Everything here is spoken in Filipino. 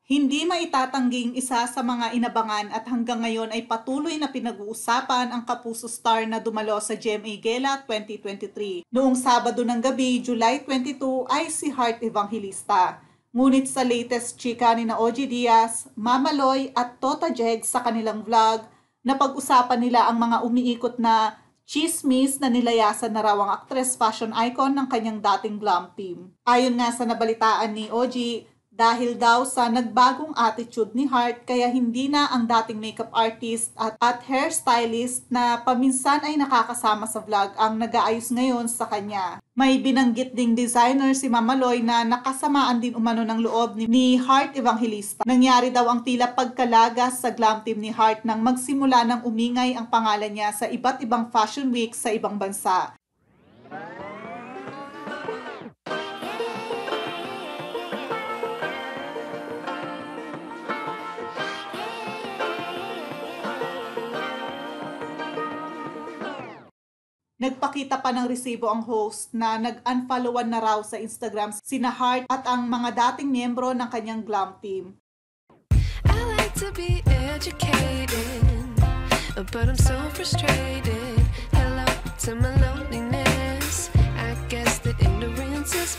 Hindi maitatangging isa sa mga inabangan at hanggang ngayon ay patuloy na pinag-uusapan ang Kapuso star na dumalo sa GMA Gala 2023. Noong Sabado ng gabi, July 22 ay si Heart Evangelista. Ngunit sa latest chika ni na OG Diaz, Mama Loy at Tota Jeg sa kanilang vlog, napag-usapan nila ang mga umiikot na chismis na nilayasan na raw ang actress fashion icon ng kanyang dating glam team. Ayon nga sa nabalitaan ni OG, dahil daw sa nagbagong attitude ni Heart kaya hindi na ang dating makeup artist at hairstylist na paminsan ay nakakasama sa vlog ang nag-aayos ngayon sa kanya. May binanggit ding designer si Mama Loy na nakasamaan din umano ng loob ni Heart Evangelista. Nangyari daw ang tila pagkalagas sa glam team ni Heart nang magsimula ng umingay ang pangalan niya sa iba't ibang fashion week sa ibang bansa. Nagpakita pa ng resibo ang host na nag-unfollowan na raw sa Instagram sina Heart at ang mga dating miyembro ng kanyang glam team. I like to be educated, but I'm so frustrated. Hello to my loneliness. I guess that ignorance is